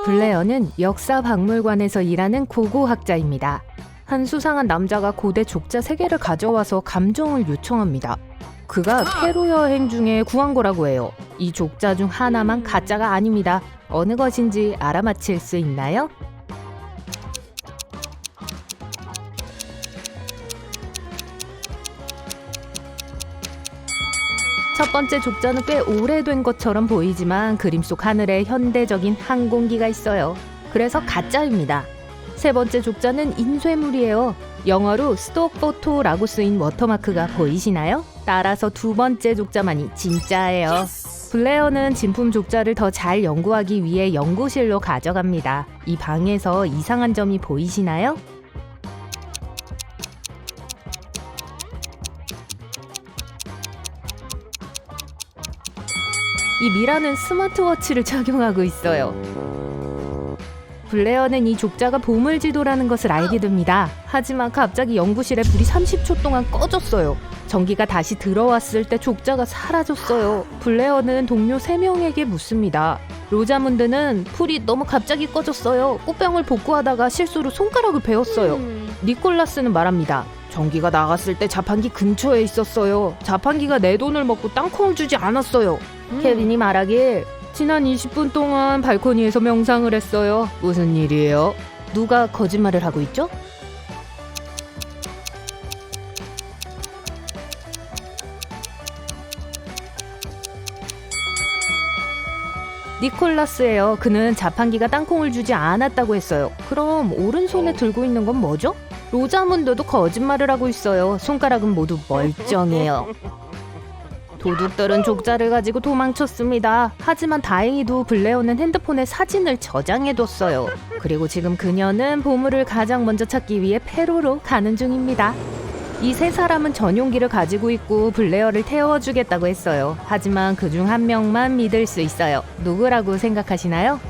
블레어는 역사박물관에서 일하는 고고학자입니다. 한 수상한 남자가 고대 족자 3개를 가져와서 감정을 요청합니다. 그가 페루 여행 중에 구한 거라고 해요. 이 족자 중 하나만 가짜가 아닙니다. 어느 것인지 알아맞힐 수 있나요? 첫 번째 족자는 꽤 오래된 것처럼 보이지만 그림 속 하늘에 현대적인 항공기가 있어요. 그래서 가짜입니다. 세 번째 족자는 인쇄물이에요. 영어로 스톡 포토라고 쓰인 워터마크가 보이시나요? 따라서 두 번째 족자만이 진짜예요. 블레어는 진품 족자를 더 잘 연구하기 위해 연구실로 가져갑니다. 이 방에서 이상한 점이 보이시나요? 이 미라는 스마트워치를 착용하고 있어요. 블레어는 이 족자가 보물지도라는 것을 알게 됩니다. 하지만 갑자기 연구실에 불이 30초 동안 꺼졌어요. 전기가 다시 들어왔을 때 족자가 사라졌어요. 블레어는 동료 3명에게 묻습니다. 로자문드는 불이 너무 갑자기 꺼졌어요. 꽃병을 복구하다가 실수로 손가락을 베었어요. 니콜라스는 말합니다. 전기가 나갔을 때 자판기 근처에 있었어요. 자판기가 내 돈을 먹고 땅콩을 주지 않았어요. 케빈이 말하길 지난 20분 동안 발코니에서 명상을 했어요. 무슨 일이에요? 누가 거짓말을 하고 있죠? 니콜라스예요. 그는 자판기가 땅콩을 주지 않았다고 했어요. 그럼 오른손에 들고 있는 건 뭐죠? 로자문드도 거짓말을 하고 있어요. 손가락은 모두 멀쩡해요. 도둑들은 족자를 가지고 도망쳤습니다. 하지만 다행히도 블레어는 핸드폰에 사진을 저장해뒀어요. 그리고 지금 그녀는 보물을 가장 먼저 찾기 위해 페루로 가는 중입니다. 이 세 사람은 전용기를 가지고 있고 블레어를 태워주겠다고 했어요. 하지만 그중 한 명만 믿을 수 있어요. 누구라고 생각하시나요?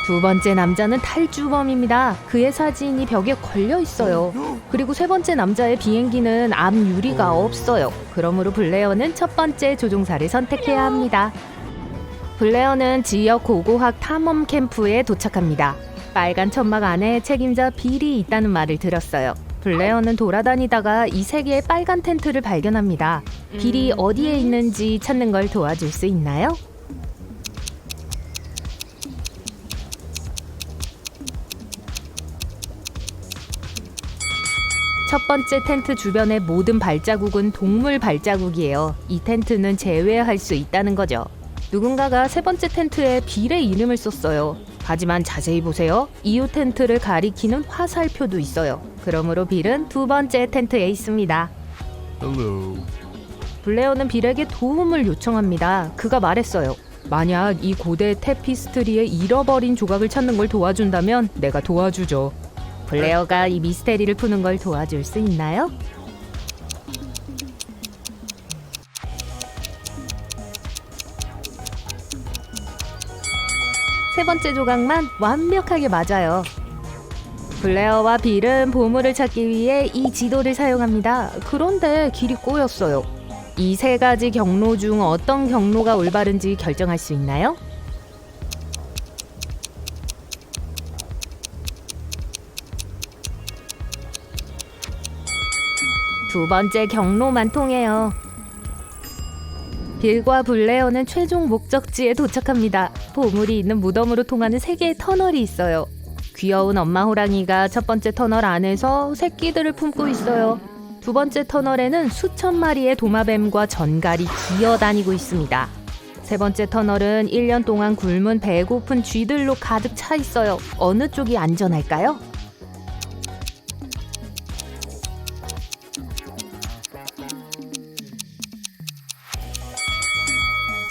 두 번째 남자는 탈주범입니다. 그의 사진이 벽에 걸려 있어요. 그리고 세 번째 남자의 비행기는 앞 유리가 없어요. 그러므로 블레어는 첫 번째 조종사를 선택해야 합니다. 블레어는 지역 고고학 탐험 캠프에 도착합니다. 빨간 천막 안에 책임자 빌이 있다는 말을 들었어요. 블레어는 돌아다니다가 이 3개의 빨간 텐트를 발견합니다. 빌이 어디에 있는지 찾는 걸 도와줄 수 있나요? 첫 번째 텐트 주변의 모든 발자국은 동물 발자국이에요. 이 텐트는 제외할 수 있다는 거죠. 누군가가 세 번째 텐트에 빌의 이름을 썼어요. 하지만 자세히 보세요. 이웃 텐트를 가리키는 화살표도 있어요. 그러므로 빌은 두 번째 텐트에 있습니다. Hello. 블레어는 빌에게 도움을 요청합니다. 그가 말했어요. 만약 이 고대 테피스트리의 잃어버린 조각을 찾는 걸 도와준다면 내가 도와주죠. 블레어가 이 미스테리를 푸는 걸 도와줄 수 있나요? 세 번째 조각만 완벽하게 맞아요. 블레어와 빌은 보물을 찾기 위해 이 지도를 사용합니다. 그런데 길이 꼬였어요. 이 3가지 경로 중 어떤 경로가 올바른지 결정할 수 있나요? 두 번째 경로만 통해요. 빌과 블레어는 최종 목적지에 도착합니다. 보물이 있는 무덤으로 통하는 3개의 터널이 있어요. 귀여운 엄마 호랑이가 첫 번째 터널 안에서 새끼들을 품고 있어요. 두 번째 터널에는 수천 마리의 도마뱀과 전갈이 기어다니고 있습니다. 세 번째 터널은 1년 동안 굶은 배고픈 쥐들로 가득 차 있어요. 어느 쪽이 안전할까요?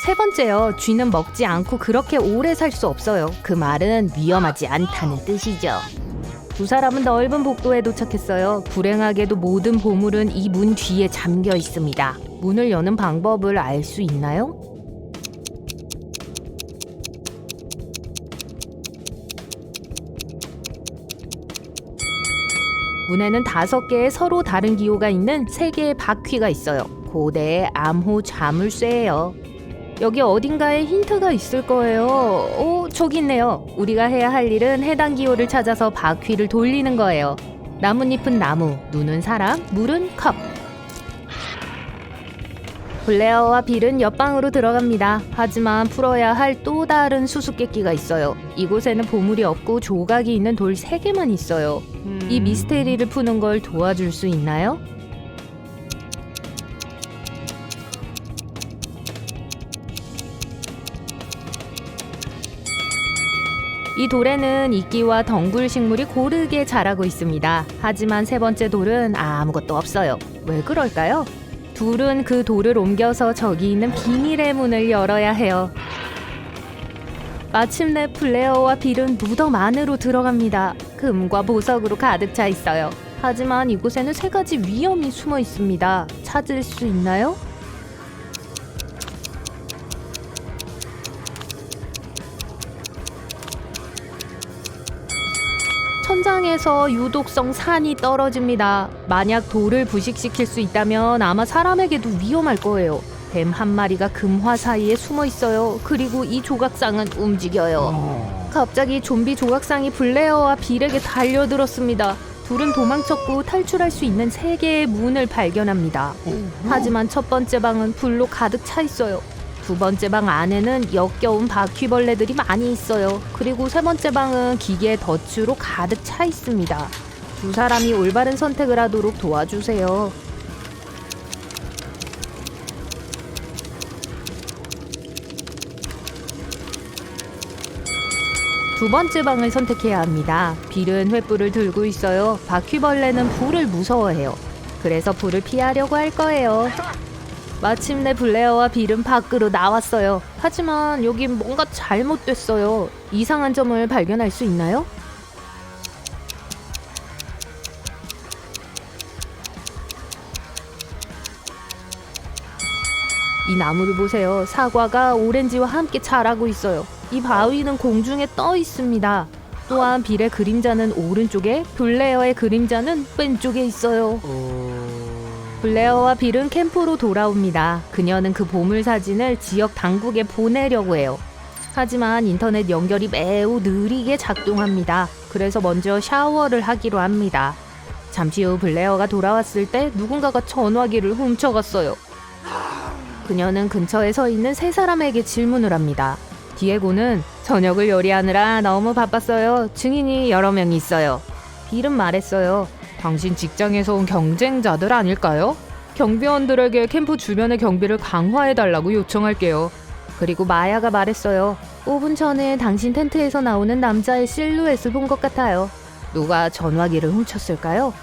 세 번째요. 쥐는 먹지 않고 그렇게 오래 살 수 없어요. 그 말은 위험하지 않다는 뜻이죠. 두 사람은 넓은 복도에 도착했어요. 불행하게도 모든 보물은 이 문 뒤에 잠겨 있습니다. 문을 여는 방법을 알 수 있나요? 문에는 5개의 서로 다른 기호가 있는 3개의 바퀴가 있어요. 고대의 암호 자물쇠예요. 여기 어딘가에 힌트가 있을 거예요. 저기 있네요. 우리가 해야 할 일은 해당 기호를 찾아서 바퀴를 돌리는 거예요. 나뭇잎은 나무, 눈은 사람, 물은 컵. 블레어와 빌은 옆방으로 들어갑니다. 하지만 풀어야 할 또 다른 수수께끼가 있어요. 이곳에는 보물이 없고 조각이 있는 돌 3개만 있어요. 이 미스테리를 푸는 걸 도와줄 수 있나요? 이 돌에는 이끼와 덩굴 식물이 고르게 자라고 있습니다. 하지만 3번째 돌은 아무것도 없어요. 왜 그럴까요? 둘은 그 돌을 옮겨서 저기 있는 비밀의 문을 열어야 해요. 마침내 블레어와 빌은 무덤 안으로 들어갑니다. 금과 보석으로 가득 차 있어요. 하지만 이곳에는 3가지 위험이 숨어 있습니다. 찾을 수 있나요? 천장에서 유독성 산이 떨어집니다. 만약 돌을 부식시킬 수 있다면 아마 사람에게도 위험할 거예요. 뱀 한 마리가 금화 사이에 숨어 있어요. 그리고 이 조각상은 움직여요. 갑자기 좀비 조각상이 블레어와 빌에게 달려들었습니다. 둘은 도망쳤고 탈출할 수 있는 3개의 문을 발견합니다. 하지만 첫 번째 방은 불로 가득 차 있어요. 2번째 방 안에는 역겨운 바퀴벌레들이 많이 있어요. 그리고 3번째 방은 기계 덫으로 가득 차 있습니다. 2 사람이 올바른 선택을 하도록 도와주세요. 두 번째 방을 선택해야 합니다. 빌은 횃불을 들고 있어요. 바퀴벌레는 불을 무서워해요. 그래서 불을 피하려고 할 거예요. 마침내 블레어와 빌은 밖으로 나왔어요. 하지만 여긴 뭔가 잘못됐어요. 이상한 점을 발견할 수 있나요? 이 나무를 보세요. 사과가 오렌지와 함께 자라고 있어요. 이 바위는 공중에 떠 있습니다. 또한 빌의 그림자는 오른쪽에, 블레어의 그림자는 왼쪽에 있어요. 블레어와 빌은 캠프로 돌아옵니다. 그녀는 그 보물 사진을 지역 당국에 보내려고 해요. 하지만 인터넷 연결이 매우 느리게 작동합니다. 그래서 먼저 샤워를 하기로 합니다. 잠시 후 블레어가 돌아왔을 때 누군가가 전화기를 훔쳐갔어요. 그녀는 근처에 서 있는 3사람에게 질문을 합니다. 디에고는 저녁을 요리하느라 너무 바빴어요. 증인이 여러 명 있어요. 빌은 말했어요. 당신 직장에서 온 경쟁자들 아닐까요? 경비원들에게 캠프 주변의 경비를 강화해달라고 요청할게요. 그리고 마야가 말했어요. 5분 전에 당신 텐트에서 나오는 남자의 실루엣을 본 것 같아요. 누가 전화기를 훔쳤을까요?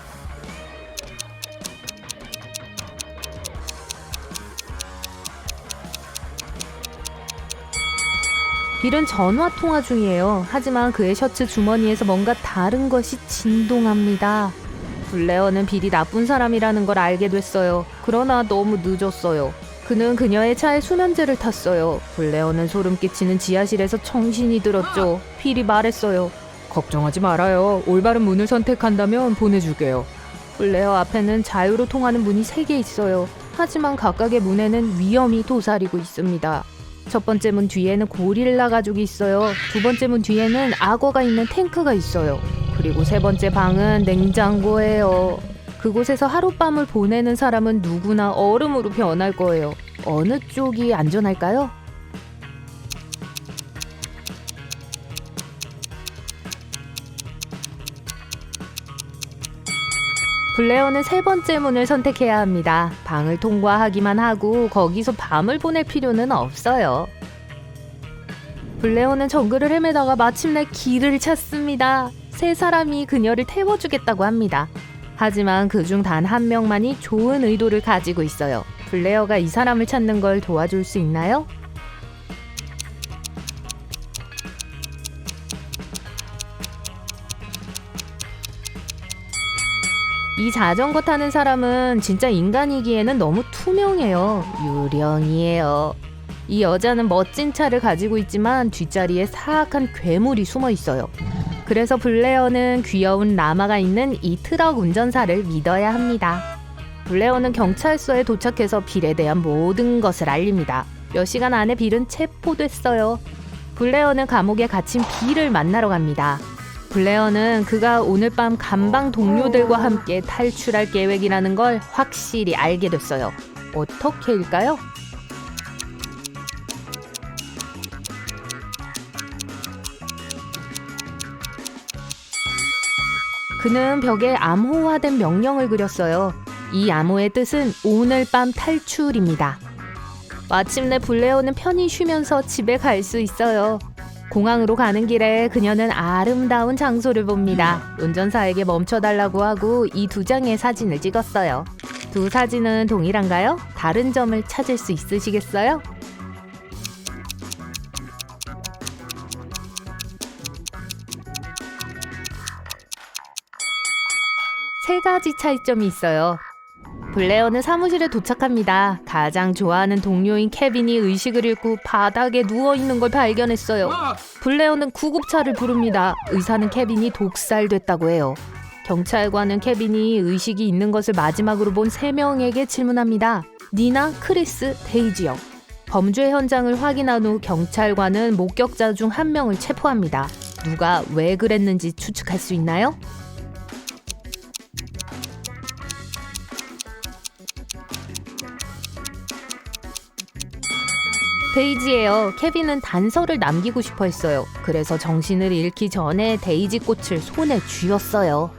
빌은 전화 통화 중이에요. 하지만 그의 셔츠 주머니에서 뭔가 다른 것이 진동합니다. 블레어는 빌이 나쁜 사람이라는 걸 알게 됐어요. 그러나 너무 늦었어요. 그는 그녀의 차에 수면제를 탔어요. 블레어는 소름 끼치는 지하실에서 정신이 들었죠. 빌이 말했어요. 걱정하지 말아요. 올바른 문을 선택한다면 보내줄게요. 블레어 앞에는 자유로 통하는 문이 3개 있어요. 하지만 각각의 문에는 위험이 도사리고 있습니다. 첫 번째 문 뒤에는 고릴라 가족이 있어요. 2번째 문 뒤에는 악어가 있는 탱크가 있어요. 그리고 3번째 방은 냉장고예요. 그곳에서 하룻밤을 보내는 사람은 누구나 얼음으로 변할 거예요. 어느 쪽이 안전할까요? 블레어는 3번째 문을 선택해야 합니다. 방을 통과하기만 하고 거기서 밤을 보낼 필요는 없어요. 블레어는 정글을 헤매다가 마침내 길을 찾습니다. 3사람이 그녀를 태워주겠다고 합니다. 하지만 그중 단 1명만이 좋은 의도를 가지고 있어요. 블레어가 이 사람을 찾는 걸 도와줄 수 있나요? 이 자전거 타는 사람은 진짜 인간이기에는 너무 투명해요. 유령이에요. 이 여자는 멋진 차를 가지고 있지만 뒷자리에 사악한 괴물이 숨어 있어요. 그래서 블레어는 귀여운 라마가 있는 이 트럭 운전사를 믿어야 합니다. 블레어는 경찰서에 도착해서 빌에 대한 모든 것을 알립니다. 몇 시간 안에 빌은 체포됐어요. 블레어는 감옥에 갇힌 빌을 만나러 갑니다. 블레어는 그가 오늘 밤 감방 동료들과 함께 탈출할 계획이라는 걸 확실히 알게 됐어요. 어떻게일까요? 그는 벽에 암호화된 명령을 그렸어요. 이 암호의 뜻은 오늘 밤 탈출입니다. 마침내 블레어는 편히 쉬면서 집에 갈 수 있어요. 공항으로 가는 길에 그녀는 아름다운 장소를 봅니다. 운전사에게 멈춰달라고 하고 이 2장의 사진을 찍었어요. 두 사진은 동일한가요? 다른 점을 찾을 수 있으시겠어요? 세 가지 차이점이 있어요. 블레어는 사무실에 도착합니다. 가장 좋아하는 동료인 케빈이 의식을 잃고 바닥에 누워있는 걸 발견했어요. 블레어는 구급차를 부릅니다. 의사는 케빈이 독살됐다고 해요. 경찰관은 케빈이 의식이 있는 것을 마지막으로 본 3명에게 질문합니다. 니나, 크리스, 데이지요. 범죄 현장을 확인한 후 경찰관은 목격자 중 1명을 체포합니다. 누가 왜 그랬는지 추측할 수 있나요? 데이지예요. 케빈은 단서를 남기고 싶어 했어요. 그래서 정신을 잃기 전에 데이지 꽃을 손에 쥐었어요.